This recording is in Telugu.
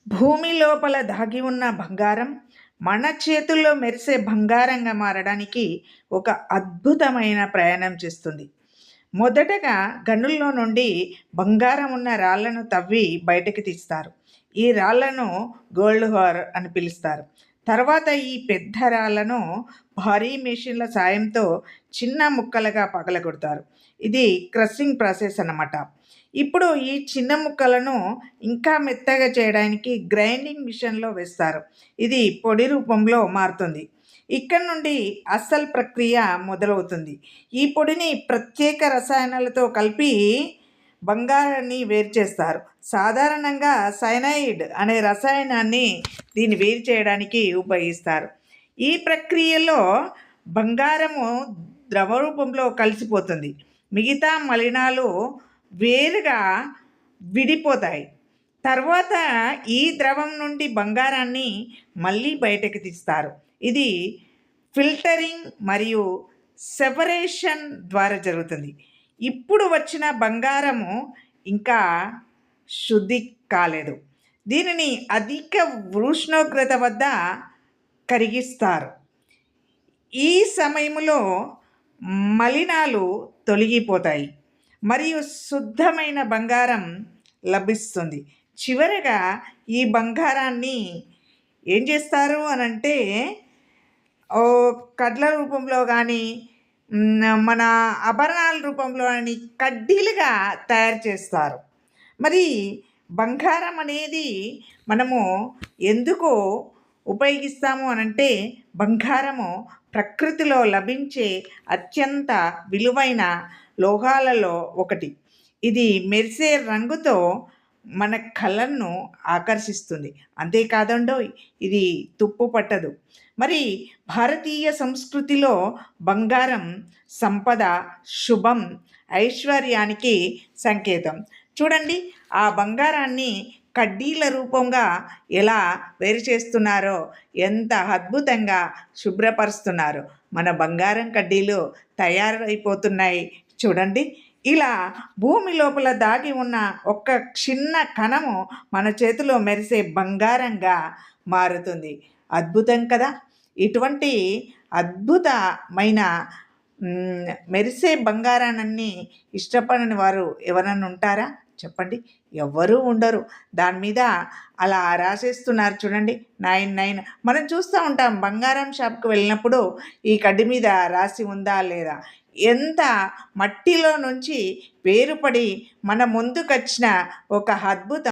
భూమి లోపల దాగి ఉన్న బంగారం మన చేతుల్లో మెరిసే బంగారంగా మారడానికి ఒక అద్భుతమైన ప్రయాణం చేస్తుంది. మొదటగా గనుల్లో నుండి బంగారం ఉన్న రాళ్లను తవ్వి బయటకు తీస్తారు. ఈ రాళ్లను గోల్డ్ హార్ అని పిలుస్తారు. తర్వాత ఈ పెద్ద రాళ్లను భారీ మెషిన్ల సాయంతో చిన్న ముక్కలుగా పగలగొడతారు. ఇది క్రషింగ్ ప్రాసెస్ అన్నమాట. ఇప్పుడు ఈ చిన్న ముక్కలను ఇంకా మెత్తగా చేయడానికి గ్రైండింగ్ మిషన్లో వేస్తారు. ఇది పొడి రూపంలో మారుతుంది. ఇక్కడ నుండి అసలు ప్రక్రియ మొదలవుతుంది. ఈ పొడిని ప్రత్యేక రసాయనాలతో కలిపి బంగారాన్ని వేరు చేస్తారు. సాధారణంగా సైనైడ్ అనే రసాయనాన్ని దీన్ని వేరు చేయడానికి ఉపయోగిస్తారు. ఈ ప్రక్రియలో బంగారము ద్రవ రూపంలో కలిసిపోతుంది. మిగతా మలినాలు వేరుగా విడిపోతాయి. తర్వాత ఈ ద్రవం నుండి బంగారాన్ని మళ్ళీ బయటకు తీస్తారు. ఇది ఫిల్టరింగ్ మరియు సెపరేషన్ ద్వారా జరుగుతుంది. ఇప్పుడు వచ్చిన బంగారము ఇంకా శుద్ధి కాలేదు. దీనిని అధిక ఉష్ణోగ్రత వద్ద కరిగిస్తారు. ఈ సమయంలో మలినాలు తొలగిపోతాయి మరియు శుద్ధమైన బంగారం లభిస్తుంది. చివరగా ఈ బంగారాన్ని ఏం చేస్తారు అనంటే కడ్ల రూపంలో కానీ మన ఆభరణాల రూపంలో కానీ కడ్డీలుగా తయారు చేస్తారు. మరి బంగారం అనేది మనము ఎందుకు ఉపయోగిస్తాము అనంటే బంగారము ప్రకృతిలో లభించే అత్యంత విలువైన లోహాలలో ఒకటి. ఇది మెరిసే రంగుతో మన కళ్ళను ఆకర్షిస్తుంది. అంతేకాదండోయ్, ఇది తుప్పు పట్టదు. మరి భారతీయ సంస్కృతిలో బంగారం సంపద, శుభం, ఐశ్వర్యానికి సంకేతం. చూడండి, ఆ బంగారాన్ని కడ్డీల రూపంగా ఎలా వేరు చేస్తున్నారో, ఎంత అద్భుతంగా శుభ్రపరుస్తున్నారు. మన బంగారం కడ్డీలు తయారైపోతున్నాయి చూడండి. ఇలా భూమి లోపల దాగి ఉన్న ఒక్క చిన్న కణము మన చేతిలో మెరిసే బంగారంగా మారుతుంది. అద్భుతం కదా! ఇటువంటి అద్భుతమైన మెరిసే బంగారాన్ని ఇష్టపడని వారు ఎవరైనా ఉంటారా చెప్పండి? ఎవ్వరూ ఉండరు. దాని మీద అలా రాసేస్తున్నారు చూడండి, 99. మనం చూస్తూ ఉంటాం బంగారం షాప్కి వెళ్ళినప్పుడు ఈ కడ్డీ మీద రాసి ఉందా లేదా. ఎంత మట్టిలో నుంచి వేరుపడి మన ముందుకొచ్చిన ఒక అద్భుతం.